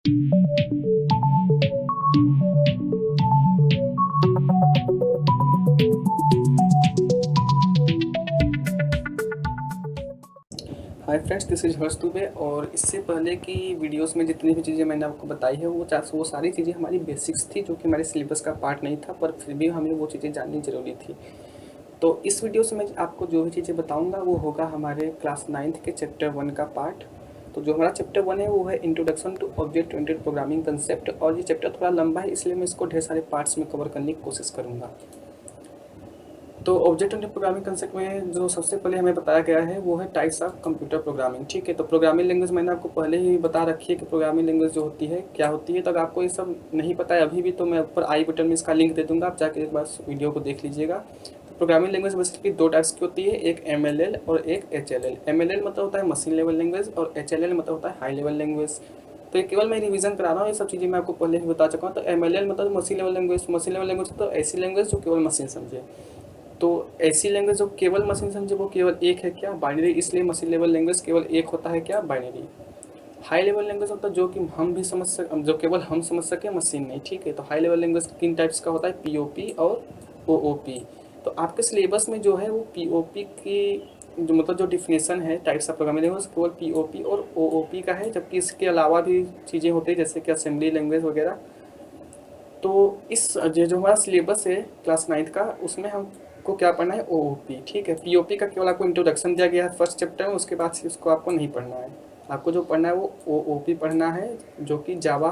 Hi friends, this is हर्ष दुबे। और इससे पहले की वीडियोस में जितनी भी चीज़ें मैंने आपको बताई है वो सारी चीज़ें हमारी बेसिक्स थी, जो कि हमारे सिलेबस का पार्ट नहीं था, पर फिर भी हमें वो चीज़ें जाननी ज़रूरी थी। तो इस वीडियो से मैं आपको जो भी चीज़ें बताऊंगा वो होगा हमारे क्लास 9th के चैप्टर 1 का पार्ट। तो जो हमारा चैप्टर 1 है वो है introduction to object oriented programming concept, और ये चैप्टर थोड़ा लंबा है, इसलिए मैं इसको ढेर सारे पार्ट्स में कवर करने की कोशिश करूँगा। तो ऑब्जेक्ट ओरिएंटेड प्रोग्रामिंग कंसेप्ट में जो सबसे पहले हमें बताया गया है वो है टाइप्स ऑफ कंप्यूटर प्रोग्रामिंग। ठीक है, तो प्रोग्रामिंग लैंग्वेज मैंने आपको पहले ही बता रखी है कि प्रोग्रामिंग लैंग्वेज जो होती है क्या होती है। तो अगर आपको ये सब नहीं पता है अभी भी, तो मैं ऊपर आई बटन में इसका लिंक दे दूंगा, आप जाके एक बार वीडियो को देख लीजिएगा। तो प्रोग्रामिंग लैंग्वेज बेसिकली दो टाइप्स की होती है, एक MLL और एक HLL। MLL मतलब होता है मशीन लेवल लैंग्वेज, और HLL मतलब होता है हाई लेवल लैंग्वेज। तो ये केवल मैं रिवीजन करा रहा हूँ, ये सब चीज़ें मैं आपको पहले ही बता चुका हूँ। तो MLL मतलब machine level language. Machine level language तो ऐसी लैंग्वेज जो केवल मशीन समझे। तो ऐसी लैंग्वेज जो केवल मशीन समझे वो केवल एक है क्या, बाइनरी। इसलिए मशीन लेवल लैंग्वेज केवल एक होता है क्या, बाइनरी। हाई लेवल लैंग्वेज होता है जो कि हम भी समझ सक जो केवल हम समझ सके, मशीन नहीं। ठीक है, तो हाई लेवल लैंग्वेज किन टाइप्स का होता है, POP और OOP। तो आपके सिलेबस में जो है वो POP की जो मतलब जो डिफिनेशन है टाइप्स ऑफ प्रोग्रामिंग लैंग्वेज केवल POP और OOP का है, जबकि इसके अलावा भी चीज़ें होती है जैसे कि असेंबली लैंग्वेज वगैरह। तो इस जो हमारा सिलेबस है क्लास 9th का, उसमें हमको क्या पढ़ना है, OOP। ठीक है, POP का केवल आपको इंट्रोडक्शन दिया गया है फर्स्ट चैप्टर में, उसके बाद से उसको आपको नहीं पढ़ना है। आपको जो पढ़ना है वो OOP पढ़ना है, जो कि जावा,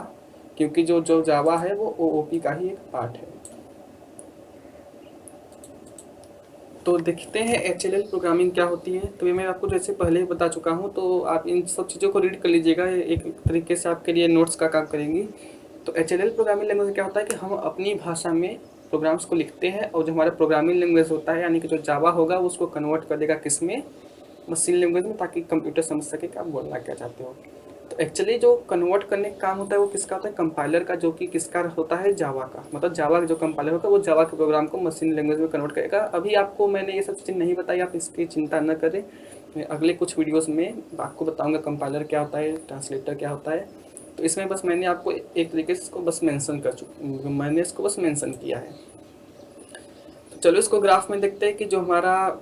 क्योंकि जो जो जावा है वो OOP का ही एक पार्ट है। तो देखते हैं HLL प्रोग्रामिंग क्या होती है। तो ये मैं आपको जैसे पहले ही बता चुका हूँ, तो आप इन सब चीज़ों को रीड कर लीजिएगा, एक तरीके से आपके लिए नोट्स का काम करेंगी। तो HLL प्रोग्रामिंग लैंग्वेज क्या होता है कि हम अपनी भाषा में प्रोग्राम्स को लिखते हैं, और जो हमारा प्रोग्रामिंग लैंग्वेज होता है यानी कि जो जावा होगा उसको कन्वर्ट कर देगा किस में, मशीन लैंग्वेज में, ताकि कंप्यूटर समझ सके कि आप बोलना क्या चाहते हो। तो एक्चुअली जो कन्वर्ट करने का काम होता है वो किसका होता है, कंपाइलर का, जो कि किसका होता है, जावा का। मतलब जावा का जो कंपाइलर होगा वो जावा के प्रोग्राम को मशीन लैंग्वेज में कन्वर्ट करेगा। अभी आपको मैंने ये सब चीज़ें नहीं बताई, आप इसकी चिंता न करें। मैं अगले कुछ वीडियोस में आपको बताऊंगा कंपाइलर क्या होता है, ट्रांसलेटर क्या होता है। तो इसमें बस मैंने आपको एक तरीके से इसको बस मैंने इसको बस मेंशन किया है। तो चलो इसको ग्राफ में देखते हैं कि जो हमारा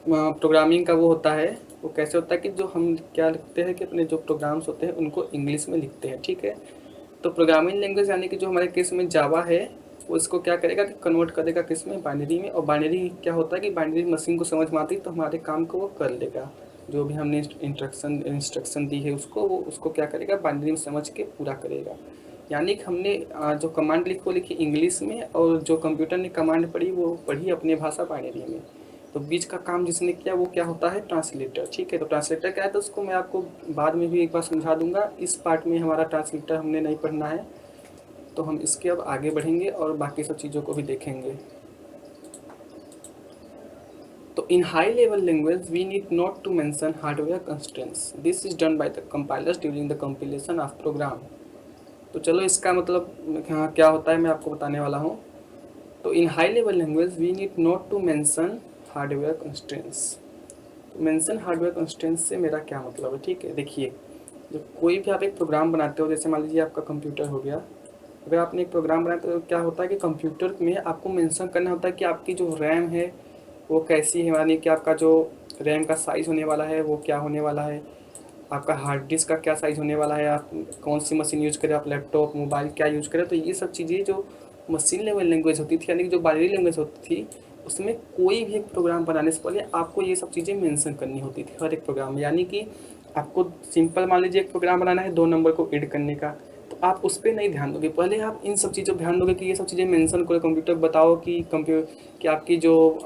प्रोग्रामिंग का वो होता है वो कैसे होता है, कि जो हम क्या लिखते हैं कि अपने जो प्रोग्राम्स होते हैं उनको इंग्लिश में लिखते हैं। ठीक है, तो प्रोग्रामिंग लैंग्वेज यानी कि जो हमारे केस में जावा है वो इसको क्या करेगा कि कन्वर्ट कर देगा किस में, बाइनरी में। और बाइनरी क्या होता है कि बाइनरी मशीन को समझ में आती है तो हमारे काम को वो कर लेगा। जो भी हमने इंस्ट्रक्शन दी है उसको, वो उसको क्या करेगा, बाइनरी में समझ के पूरा करेगा। यानी कि हमने जो कमांड लिखी वो लिखी इंग्लिश में, और जो कंप्यूटर ने कमांड पढ़ी वो पढ़ी अपने भाषा बाइनरी में। तो बीच का काम जिसने किया वो क्या होता है, ट्रांसलेटर। ठीक है, तो ट्रांसलेटर क्या है तो उसको मैं आपको बाद में भी एक बार समझा दूंगा। इस पार्ट में हमारा ट्रांसलेटर हमने नहीं पढ़ना है, तो हम इसके अब आगे बढ़ेंगे और बाकी सब चीज़ों को भी देखेंगे। तो in high level language we need not to mention hardware constraints, this is done by the compilers during the compilation of program. तो चलो इसका मतलब हाँ क्या होता है मैं आपको बताने वाला हूँ। तो in high level language we need not to mention hardware constraints. तो मेंशन हार्डवेयर कंस्ट्रेंट्स से मेरा क्या मतलब है। ठीक है, देखिए, जब कोई भी आप एक प्रोग्राम बनाते हो, जैसे मान लीजिए आपका कंप्यूटर हो गया, अगर आपने एक प्रोग्राम बनाया तो क्या होता है कि कंप्यूटर में आपको मेंशन करना होता है कि आपकी जो रैम है वो कैसी है, यानी कि आपका जो रैम का साइज़ होने वाला है वो क्या होने वाला है, आपका हार्ड डिस्क का क्या साइज़ होने वाला है, आप कौन सी मशीन यूज़ करें, आप लैपटॉप मोबाइल क्या यूज़ करें। तो ये सब चीज़ें जो मशीन लेवल लैंग्वेज होती थी यानी कि जो बाइनरी लैंग्वेज होती थी, उसमें कोई भी एक प्रोग्राम बनाने से पहले आपको ये सब चीज़ें मेंशन करनी होती थी हर एक प्रोग्राम में। यानी कि आपको सिंपल मान लीजिए एक प्रोग्राम बनाना है 2 नंबर को ऐड करने का, तो आप उस पर नहीं ध्यान दोगे, पहले आप इन सब चीज़ों पर ध्यान दोगे कि ये सब चीज़ें मेंशन करो, कंप्यूटर बताओ कि आपकी जो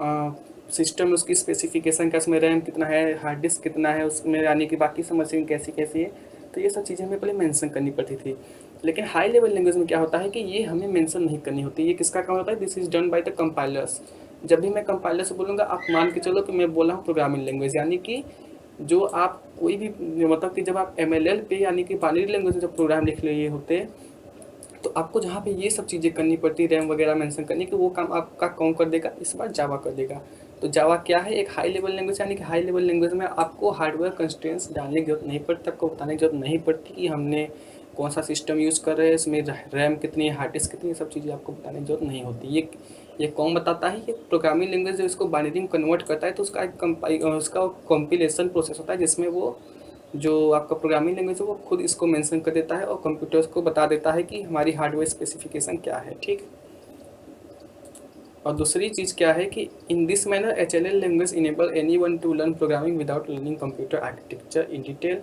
सिस्टम उसकी स्पेसिफिकेशन का, उसमें रैम कितना है, हार्ड डिस्क कितना है उसमें, यानी कि बाकी सब मशीन कैसी कैसी है। तो ये सब चीज़ें हमें पहले मेंशन करनी पड़ती थी। लेकिन हाई लेवल लैंग्वेज में क्या होता है कि ये हमें मेंशन नहीं करनी होती। ये किसका काम होता है, this is done by the compilers. जब भी मैं कंपाइलर से बोलूँगा आप मान के चलो कि मैं बोल रहा हूँ प्रोग्रामिंग लैंग्वेज, यानी कि जो आप कोई भी मतलब कि जब आप MLL पे यानी कि बाइनरी लैंग्वेज में जब प्रोग्राम लिख रहे होते हैं, तो आपको जहाँ पे ये सब चीज़ें करनी पड़ती, रैम वगैरह मेंशन करनी, कि वो काम आपका कौन कर देगा, इस बार जावा कर देगा। तो जावा क्या है, एक हाई लेवल लैंग्वेज, यानी कि हाई लेवल लैंग्वेज में आपको हार्डवेयर कंस्ट्रेंट्स डालने की जरूरत नहीं पड़ती, आपको बताने की जरूरत नहीं पड़ती कि हमने कौन सा सिस्टम यूज़ कर रहे हैं, इसमें रैम कितनी है, हार्ड डिस्क कितनी है, सब चीज़ें आपको बताने की जरूरत नहीं होती। ये कौन बताता है? ये प्रोग्रामिंग लैंग्वेज जो इसको बाइनरी में कन्वर्ट करता है, तो उसका कंपाइलेशन प्रोसेस होता है, जिसमें वो जो आपका प्रोग्रामिंग लैंग्वेज है वो खुद इसको मेंशन कर देता है और कंप्यूटर्स को बता देता है कि हमारी हार्डवेयर स्पेसिफिकेशन क्या है, ठीक। और दूसरी चीज़ क्या है कि in this manner HLL language enable anyone to learn programming without learning computer architecture in detail.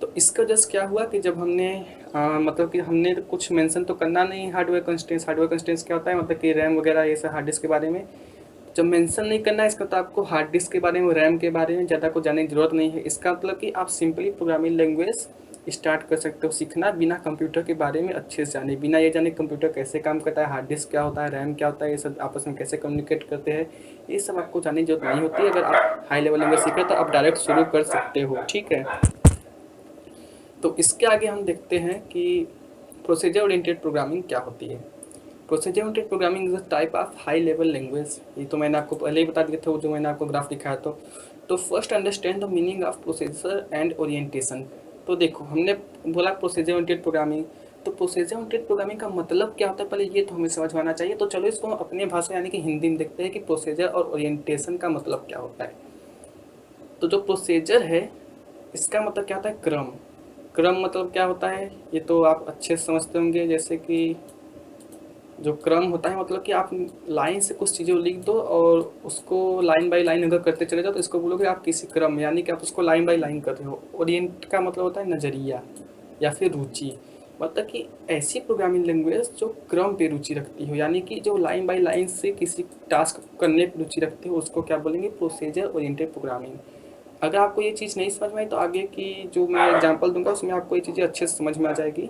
तो इसका जस्ट क्या हुआ कि जब हमने मतलब कि हमने तो कुछ मेंशन तो करना नहीं हार्डवेयर कंस्ट्रेंट्स क्या होता है, मतलब कि रैम वगैरह ये सब हार्ड डिस्क के बारे में जब मेंशन नहीं करना है, इसका तो आपको हार्ड डिस्क के बारे में, रैम के बारे में ज़्यादा कुछ जानने की ज़रूरत नहीं है। इसका मतलब कि आप सिंपली प्रोग्रामिंग लैंग्वेज स्टार्ट कर सकते हो सीखना बिना कंप्यूटर के बारे में अच्छे से जाने, बिना ये जाने कंप्यूटर कैसे काम करता है, हार्ड डिस्क क्या होता है, रैम क्या होता है, ये सब आपस में कैसे कम्युनिकेट करते हैं, ये सब आपको जानने की जरूरत नहीं होती। अगर आप हाई लेवल लैंग्वेज सीख रहे हो तो आप डायरेक्ट शुरू कर सकते हो, ठीक है। तो इसके आगे हम देखते हैं कि प्रोसीजर ओरिएंटेड प्रोग्रामिंग क्या होती है। Procedure oriented programming is a type of high level language. ये तो मैंने आपको पहले ही बता दिया था, जो मैंने आपको ग्राफ दिखाया। तो first understand the meaning of procedure and orientation. तो देखो हमने बोला प्रोसीजर ओरिएंटेड प्रोग्रामिंग, तो प्रोसीजर ओरिएंटेड प्रोग्रामिंग का मतलब क्या होता है पहले ये तो हमें समझ में आना चाहिए। तो चलो इसको अपने भाषा यानी कि हिंदी में देखते हैं कि प्रोसीजर और ओरिएंटेशन का मतलब क्या होता है। तो जो प्रोसीजर है इसका मतलब क्या होता है? क्रम। क्रम मतलब क्या होता है ये तो आप अच्छे से समझते होंगे। जैसे कि जो क्रम होता है मतलब कि आप लाइन से कुछ चीज़ें लिख दो और उसको लाइन बाय लाइन अगर करते चले जाओ तो इसको बोलोगे आप किसी क्रम, यानी कि आप उसको लाइन बाय लाइन कर रहे हो। ओरिएंट का मतलब होता है नज़रिया या फिर रुचि, मतलब कि ऐसी प्रोग्रामिंग लैंग्वेज जो क्रम पे रुचि रखती हो, यानी कि जो लाइन बाय लाइन से किसी टास्क करने पे रुचि रखते हो, उसको क्या बोलेंगे? Procedure oriented programming. अगर आपको ये चीज़ नहीं समझ में आई तो आगे की जो मैं एग्जांपल दूंगा उसमें आपको ये चीज़ें अच्छे से समझ में आ जाएगी।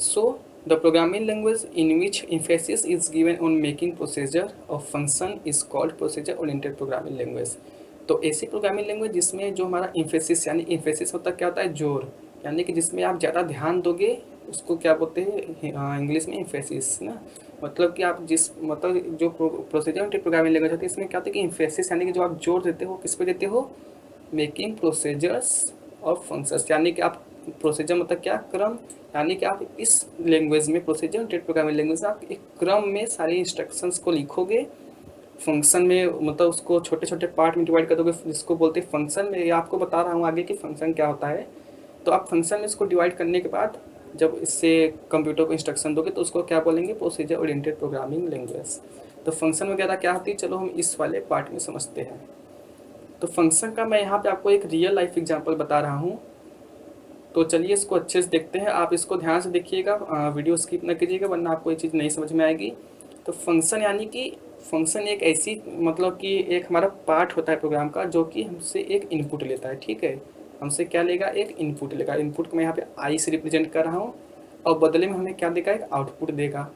So, the programming language in which emphasis is given on making procedure of function is called procedure oriented programming language। तो ऐसी प्रोग्रामिंग लैंग्वेज जिसमें जो हमारा इम्फेसिस, यानी इम्फेसिस होता क्या होता है? जोर, यानी कि जिसमें आप ज़्यादा ध्यान दोगे उसको क्या बोलते हैं इंग्लिश में? इम्फेसिस ना। मतलब कि आप जिस मतलब जो प्रोसीजर ओरिएंटेड प्रोग्रामिंग लैंग्वेज होती है इसमें क्या होता है कि इम्फेसिस, यानी कि जो आप जोर देते हो किस पे देते हो? मेकिंग प्रोसीजर्स ऑफ फंक्शंस, यानी कि आप प्रोसीजर मतलब क्या? क्रम। यानी कि आप इस लैंग्वेज में, प्रोसीजर ओरिएंटेड प्रोग्रामिंग लैंग्वेज में आप एक क्रम में सारी इंस्ट्रक्शंस को लिखोगे। फंक्शन में मतलब उसको छोटे छोटे पार्ट में डिवाइड कर दोगे जिसको बोलते हैं फंक्शन। में आपको बता रहा हूँ आगे कि फंक्शन क्या होता है। तो आप फंक्शन में इसको डिवाइड करने के बाद जब इससे कंप्यूटर को इंस्ट्रक्शन दोगे तो उसको क्या बोलेंगे? Procedure oriented programming language. तो फंक्शन वगैरह क्या होती है चलो हम इस वाले पार्ट में समझते हैं। तो फंक्शन का मैं यहाँ पे आपको एक रियल लाइफ एग्जांपल बता रहा हूँ। तो चलिए इसको अच्छे से देखते हैं। आप इसको ध्यान से देखिएगा, वीडियो स्किप न कीजिएगा वरना आपको ये चीज़ नहीं समझ में आएगी। तो फंक्शन यानी कि फंक्शन एक ऐसी मतलब कि एक हमारा पार्ट होता है प्रोग्राम का जो कि हमसे एक इनपुट लेता है, ठीक है। हमसे क्या लेगा? एक इनपुट लेगा। इनपुट को मैं यहाँ पे आई से रिप्रेजेंट कर रहा हूँ और बदले में हमें क्या देगा? एक आउटपुट देगा।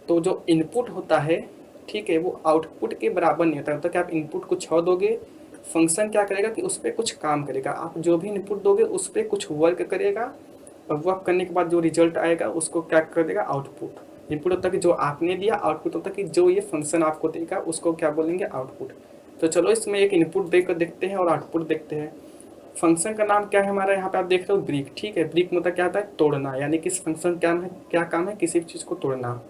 तो जो इनपुट होता है, ठीक है, वो आउटपुट के बराबर नहीं होता। मतलब कि आप इनपुट कुछ और दोगे, फंक्शन क्या करेगा कि उस पर कुछ काम करेगा। आप जो भी इनपुट दोगे उस पर कुछ वर्क करेगा और वर्क करने के बाद जो रिजल्ट आएगा उसको क्या कर देगा? आउटपुट। इनपुट होता है कि जो आपने दिया, आउटपुट होता है कि जो ये फंक्शन आपको देगा उसको क्या बोलेंगे? आउटपुट। तो चलो इसमें एक इनपुट देकर देखते हैं और आउटपुट देखते हैं। फंक्शन का नाम क्या है हमारा? यहाँ पे आप देख रहे हो ब्रिक, ठीक है। ब्रिक मतलब क्या होता है? तोड़ना, यानी कि इस फंक्शन क्या काम है? किसी भी चीज़ को तोड़ना।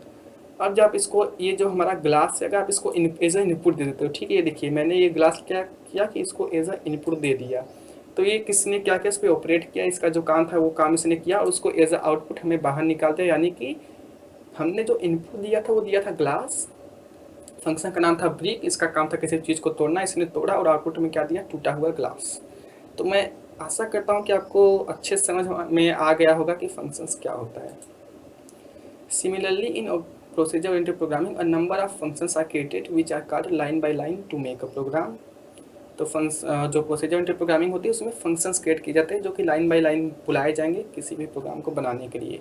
अब जब इसको ये जो हमारा ग्लास है अगर आप इसको एज ए इनपुट दे देते हो, ठीक है, ये देखिए मैंने ये ग्लास क्या किया कि इसको एज ए इनपुट दे दिया। तो ये किसने क्या किया? इस पर ऑपरेट किया, इसका जो काम था वो काम इसने किया और उसको एज ए आउटपुट हमें बाहर निकाल दिया। यानी कि हमने जो इनपुट दिया था वो दिया था ग्लास, फंक्शन का नाम था ब्रिक, इसका काम था किसी चीज़ को तोड़ना, इसने तोड़ा और आउटपुट में क्या दिया? टूटा हुआ ग्लास। तो मैं आशा करता हूँ कि आपको अच्छे समझ में आ गया होगा कि फंक्शंस क्या होता है। Similarly, in procedure-oriented programming, a number of functions are created which are called line by line to make a program। तो जो प्रोसीजर ओरिएंटेड प्रोग्रामिंग होती है उसमें फंक्शंस क्रिएट किए जाते हैं जो कि लाइन बाय लाइन बुलाए जाएंगे किसी भी प्रोग्राम को बनाने के लिए,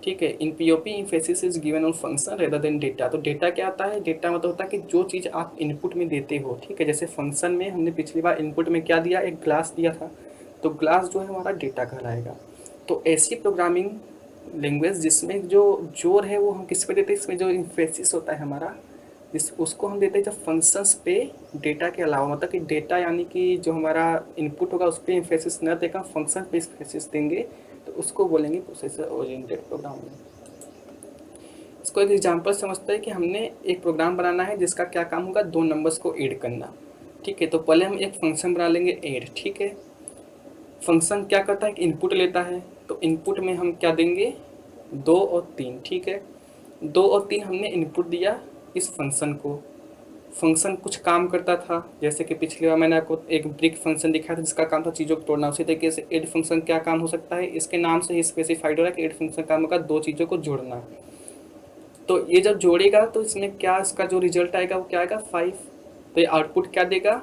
ठीक है। In POP emphasis is given on function rather than data. तो डेटा क्या आता है? डेटा मतलब होता है कि जो चीज़ आप इनपुट में देते हो, ठीक है। जैसे फंक्शन में हमने पिछली बार इनपुट में क्या दिया? एक ग्लास दिया था, तो ग्लास जो है हमारा डेटा कहलाएगा। तो ऐसी प्रोग्रामिंग लैंग्वेज जिसमें जो जोर है वो हम किस पे देते हैं? इसमें जो इम्फेसिस होता है हमारा उसको हम देते हैं जब फंक्शंस पे डेटा के अलावा, मतलब कि डेटा यानी कि जो हमारा इनपुट होगा उस पर इम्फेसिस न देकर फंक्शन पे इम्फेसिस देंगे तो उसको बोलेंगे प्रोसेसर ओरिएंटेड प्रोग्रामिंग। इसको एक एग्जांपल समझते हैं कि हमने एक प्रोग्राम बनाना है जिसका क्या काम होगा, 2 नंबर्स को ऐड करना। ठीक है, तो पहले हम एक फंक्शन बना लेंगे ऐड। ठीक है, फंक्शन क्या करता है कि इनपुट लेता है, तो इनपुट में हम क्या देंगे, 2 और 3। ठीक है, 2 और 3 हमने इनपुट दिया इस फंक्शन को। फंक्शन कुछ काम करता था, जैसे कि पिछली बार मैंने आपको एक ब्रेक फंक्शन दिखाया था जिसका काम था चीज़ों को तोड़ना। उसी तरीके से ऐड फंक्शन क्या काम हो सकता है, इसके नाम से ही स्पेसिफाइड हो रहा है कि ऐड फंक्शन काम होगा 2 चीज़ों को जोड़ना। तो ये जब जोड़ेगा तो इसमें क्या, इसका जो रिजल्ट आएगा वो क्या आएगा, 5। तो ये आउटपुट क्या देगा,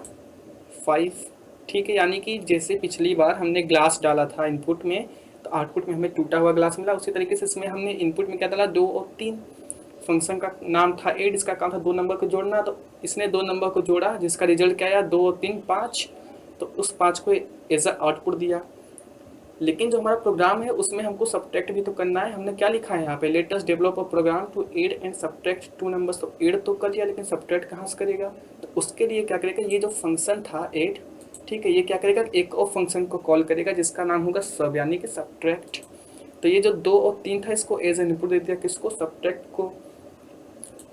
5। ठीक है, यानी कि जैसे पिछली बार हमने ग्लास डाला था इनपुट में, तो आउटपुट में हमें टूटा हुआ ग्लास मिला, उसी तरीके से इसमें हमने इनपुट में क्या डाला, 2 और 3। फंक्शन का नाम था ऐड, इसका काम था 2 नंबर को जोड़ना, तो इसने 2 नंबर को जोड़ा जिसका रिजल्ट क्या आया, 2 और 3 5। तो उस 5 को एज अ आउटपुट दिया। लेकिन जो हमारा प्रोग्राम है उसमें हमको सब्ट्रैक्ट भी तो करना है। हमने क्या लिखा है यहाँ पे, let us develop a program to add and subtract 2 numbers. तो ऐड तो कर लिया लेकिन सब्ट्रैक्ट कहाँ से करेगा, तो उसके लिए क्या करेगा, ये जो फंक्शन था ऐड, ठीक है, ये क्या करेगा, एक और फंक्शन को कॉल करेगा जिसका नाम होगा सब, यानी कि सब्ट्रैक्ट। तो ये जो 2 और 3 था इसको एज एन इनपुट दे दिया किसको, सब्ट्रैक्ट को।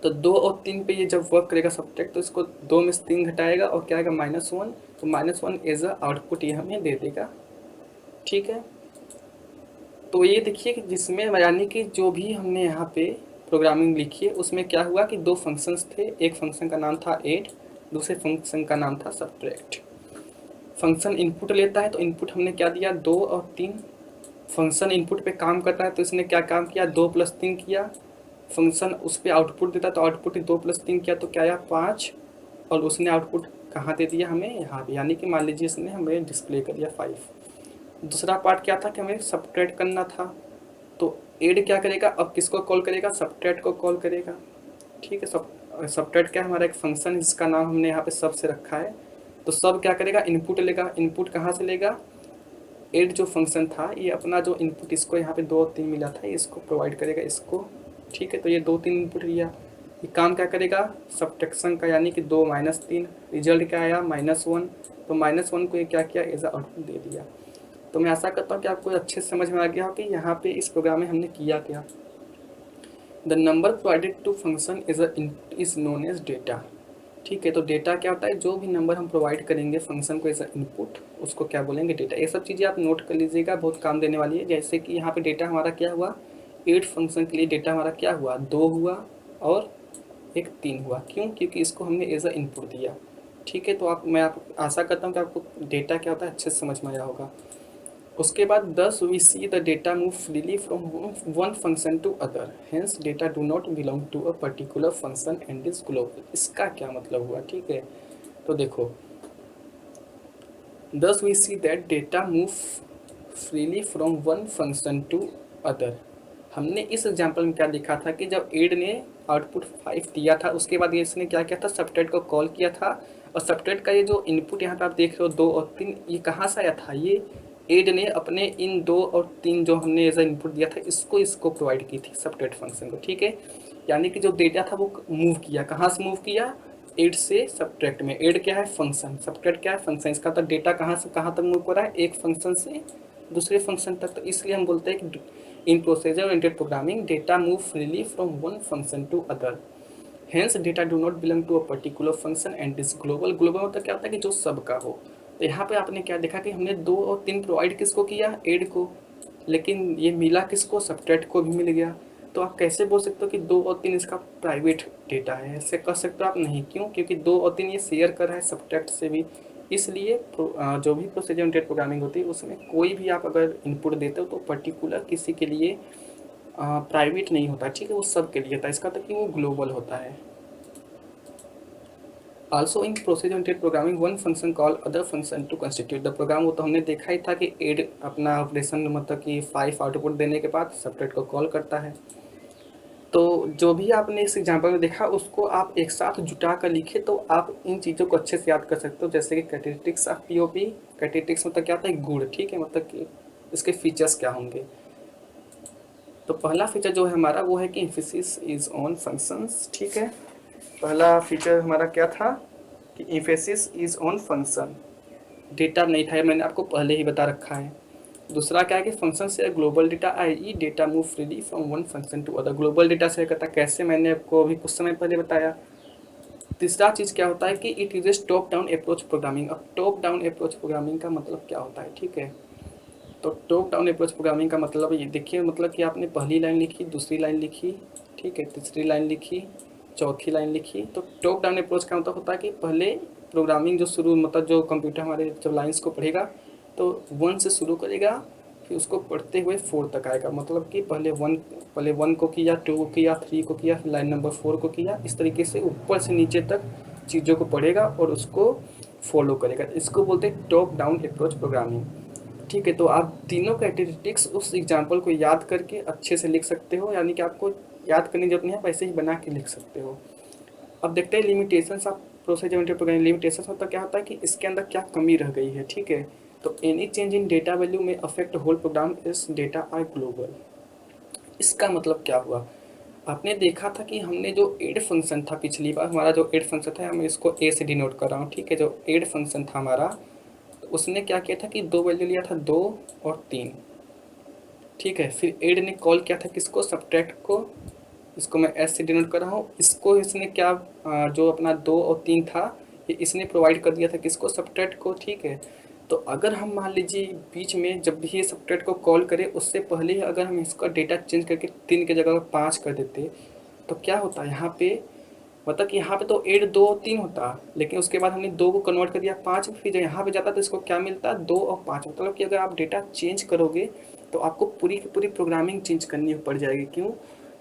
तो 2 और 3 पे ये जब वर्क करेगा सब्ट्रैक्ट, तो इसको 2 में से 3 घटाएगा और क्या आएगा, -1। तो -1 एज अ आउटपुट ये हमें दे देगा। ठीक है, तो ये देखिए कि जिसमें यानी कि जो भी हमने यहाँ पे प्रोग्रामिंग लिखी है उसमें क्या हुआ कि 2 फंक्शंस थे, एक फंक्शन का नाम था ऐड, दूसरे फंक्शन का नाम था सब्ट्रैक्ट। फंक्शन इनपुट लेता है तो इनपुट हमने क्या दिया, 2 और 3। फंक्शन इनपुट पे काम करता है तो इसने क्या काम किया, 2 + 3 किया। फंक्शन उस पर आउटपुट देता है तो आउटपुट 2 + 3 किया तो क्या आया, 5। और उसने आउटपुट कहाँ दे दिया हमें, यहाँ पे, यानी कि मान लीजिए इसने हमें डिस्प्ले कर दिया 5। दूसरा पार्ट क्या था कि हमें सब्ट्रैक्ट करना था, तो ऐड क्या करेगा, अब किसको कॉल करेगा, सब्ट्रैक्ट को कॉल करेगा। ठीक है, सब्ट्रैक्ट क्या है, हमारा एक फंक्शन है जिसका नाम हमने यहाँ पे सब से रखा है। तो सब क्या करेगा, इनपुट लेगा। इनपुट कहाँ से लेगा, ऐड जो फंक्शन था ये अपना जो इनपुट, इसको यहाँ पे 2 और 3 मिला था, इसको प्रोवाइड करेगा इसको। ठीक है, तो ये 2 3 इनपुट लिया, ये काम क्या करेगा, सब्ट्रैक्शन का, यानी कि 2 - 3, रिजल्ट क्या आया, -1। तो -1 को ये क्या किया, एज आ आउटपुट दे दिया। तो मैं आशा करता हूँ कि आपको अच्छे से समझ में आ गया हो कि यहाँ पे इस प्रोग्राम में हमने किया क्या। The number provided to function is known as data. ठीक है, तो डेटा क्या होता है, जो भी नंबर हम प्रोवाइड करेंगे फंक्शन को एज अ इनपुट, उसको क्या बोलेंगे, डेटा। ये सब चीज़ें आप नोट कर लीजिएगा, बहुत काम देने वाली है। जैसे कि यहाँ पे डेटा हमारा क्या हुआ, ऐड फंक्शन के लिए डेटा हमारा क्या हुआ, 2 हुआ और एक 3 हुआ। क्यों, क्योंकि इसको हमने एज अ इनपुट दिया। ठीक है, तो मैं आशा करता हूँ कि आपको डेटा क्या होता है अच्छे से समझ में आया होगा। उसके बाद 10 we see the data move freely from one function to other, hence data do not belong to a particular function and is global. इसका क्या मतलब हुआ, ठीक है, तो देखो 10 we see that data move freely from one function to other. हमने इस एग्जाम्पल में क्या देखा था कि जब ऐड ने आउटपुट 5 दिया था, उसके बाद ये इसने क्या किया था, सब्ट्रैक्ट को कॉल किया था। और सब्ट्रैक्ट का ये जो इनपुट यहाँ पे आप देख रहे हो 2 और 3, ये कहाँ से आया था, ये ऐड ने अपने इन 2 और 3 जो हमने एज इनपुट दिया था इसको प्रोवाइड की थी सब्ट्रैक्ट फंक्शन को। ठीक है, यानी कि जो डेटा था वो मूव किया, कहाँ से मूव किया, ऐड से सब्ट्रैक्ट में। ऐड क्या है, फंक्शन, सब्ट्रैक्ट क्या है, फंक्शन। इसका तो डेटा कहाँ से कहाँ तक मूव हो रहा है, एक फंक्शन से दूसरे फंक्शन तक। तो इसलिए हम बोलते हैं कि in procedure oriented programming data move freely from one function to other, hence data do not belong to a particular function and is global. Global मतलब क्या होता है कि जो सबका हो। तो यहाँ पे आपने क्या देखा कि हमने 2 और 3 प्रोवाइड किसको किया, ऐड को, लेकिन ये मिला किसको, सब्ट्रैक्ट को भी मिल गया। तो आप कैसे बोल सकते हो कि 2 और 3 इसका प्राइवेट डेटा है, ऐसे कर सकते हो आप, नहीं। क्यों, क्योंकि 2 और 3 ये शेयर कर रहा है सब्ट्रैक्ट से भी। इसलिए जो भी प्रोसीजर ओरिएंटेड प्रोग्रामिंग होती है उसमें कोई भी आप अगर इनपुट देते हो तो पर्टिकुलर किसी के लिए प्राइवेट नहीं होता। ठीक है, वो सब के लिए होता है, इसका तो कि वो ग्लोबल होता है। Also in procedure oriented programming one function call other function to constitute the program. वो तो हमने देखा ही था कि ऐड अपना ऑपरेशन मतलब कि 5 आउटपुट देने के बाद सब्ट्रैक्ट को कॉल करता है। तो जो भी आपने इस एग्जाम्पल में देखा उसको आप एक साथ जुटा कर लिखे तो आप इन चीज़ों को अच्छे से याद कर सकते हो। जैसे कि कैरेक्टरिस्टिक्स ऑफ पीओपी, कैरेक्टरिस्टिक्स मतलब क्या होता है, गुण। ठीक है, मतलब कि इसके फीचर्स क्या होंगे। तो पहला फीचर जो है हमारा वो है कि एम्फेसिस इज ऑन फंक्शंस। ठीक है, पहला फीचर हमारा क्या था कि emphasis is on function. Data नहीं था, मैंने आपको पहले ही बता रखा है। दूसरा क्या है कि फंक्शन से global data, I data move freely from one function to other. Global data से करता कैसे, मैंने आपको अभी कुछ समय पहले बताया। तीसरा चीज़ क्या होता है कि it uses top down approach programming. अब टॉप डाउन अप्रोच प्रोग्रामिंग का मतलब क्या होता है, ठीक है। तो टॉप डाउन अप्रोच प्रोग्रामिंग का मतलब ये देखिए, मतलब कि आपने पहली लाइन लिखी, दूसरी लाइन लिखी, ठीक है, तीसरी लाइन लिखी, चौथी लाइन लिखी। तो टॉप डाउन अप्रोच का मतलब होता है कि पहले प्रोग्रामिंग जो शुरू, मतलब जो कंप्यूटर हमारे जब लाइंस को पढ़ेगा तो वन से शुरू करेगा, फिर उसको पढ़ते हुए फोर तक आएगा। मतलब कि पहले वन को किया, टू को किया, थ्री को किया, फिर लाइन नंबर फोर को किया। इस तरीके से ऊपर से नीचे तक चीज़ों को पढ़ेगा और उसको फॉलो करेगा। इसको बोलते हैं टॉप डाउन अप्रोच प्रोग्रामिंग, ठीक है। तो आप तीनों कैरेक्टरिस्टिक्स उस एग्जाम्पल को याद करके अच्छे से लिख सकते हो, यानी कि आपको याद करने की जरूरत नहीं है, वैसे ही बना के लिख सकते हो। अब देखते हैं limitations of procedure oriented programming. Limitations मतलब क्या होता है कि इसके अंदर क्या कमी रह गई है, ठीक है। तो any change in data value में अफेक्ट होल प्रोग्राम इस डेटा आर ग्लोबल। इसका मतलब क्या हुआ, आपने देखा था कि हमने जो एड फंक्शन था पिछली बार, हमारा जो एड फंक्शन था, मैं इसको ए से डिनोट कर रहा हूँ, ठीक है। जो एड फंक्शन था हमारा, तो उसने क्या किया था कि दो वैल्यू लिया था, 2 और 3, ठीक है। फिर एड ने कॉल किया था किसको, सब्ट्रैक्ट को। इसको मैं एस से डिनोट कर रहा हूँ। इसको इसने क्या, जो अपना 2 और 3 था, ये इसने प्रोवाइड कर दिया था किसको, सब्ट्रैक्ट को, ठीक है। तो अगर हम मान लीजिए बीच में जब भी ये सब्ट्रैक्ट को कॉल करें, उससे पहले ही अगर हम इसका डेटा चेंज करके 3 की जगह 5 कर देते, तो क्या होता है यहाँ पे, मतलब कि यहाँ पे तो एड 2 और 3 होता, लेकिन उसके बाद हमने 2 को कन्वर्ट कर दिया 5 में, फिर जब यहाँ पे जाता तो इसको क्या मिलता, 2 और 5। मतलब कि अगर आप डेटा चेंज करोगे तो आपको पूरी की पूरी प्रोग्रामिंग चेंज करनी पड़ जाएगी। क्यों,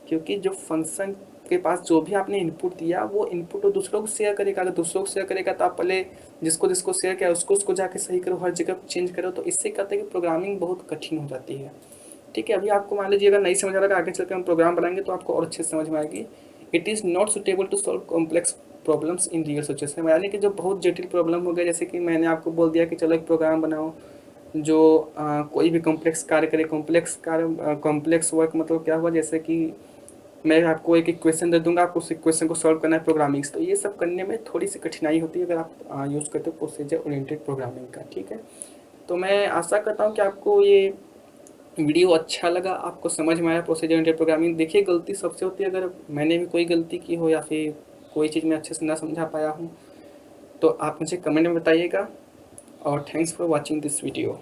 क्योंकि जो फंक्शन के पास जो भी आपने इनपुट दिया, वो इनपुट वो दूसरों को शेयर करेगा। अगर दूसरों को शेयर करेगा तो आप पहले जिसको जिसको शेयर किया उसको उसको जाके सही करो, हर जगह चेंज करो। तो इससे कहते हैं कि प्रोग्रामिंग बहुत कठिन हो जाती है, ठीक है। अभी आपको मान लीजिए अगर नहीं समझ आ रहा है, आगे चलकर हम प्रोग्राम बनाएंगे तो आपको और अच्छे से समझ में आएगी। It is not suitable to solve complex problems in real situation. यानी कि जो बहुत जटिल प्रॉब्लम हो गया, जैसे कि मैंने आपको बोल दिया कि चलो एक प्रोग्राम बनाओ जो कोई भी कॉम्प्लेक्स कार्य करे। कॉम्प्लेक्स कार्य, कॉम्प्लेक्स वर्क मतलब क्या हुआ, जैसे कि मैं आपको एक इक्वेशन दे दूंगा, आपको उस इक्वेशन को सॉल्व करना है प्रोग्रामिंग्स। तो ये सब करने में थोड़ी सी कठिनाई होती है अगर आप यूज़ करते हो प्रोसीजर ओरिएंटेड प्रोग्रामिंग का, ठीक है। तो मैं आशा करता हूँ कि आपको ये वीडियो अच्छा लगा, आपको समझ में आया प्रोसीजर ओरिएंटेड प्रोग्रामिंग। देखिए गलती सबसे होती है, अगर मैंने भी कोई गलती की हो या फिर कोई चीज़ मैं अच्छे से ना समझा पाया हूँ तो आप मुझे कमेंट में बताइएगा। और thanks for watching this video.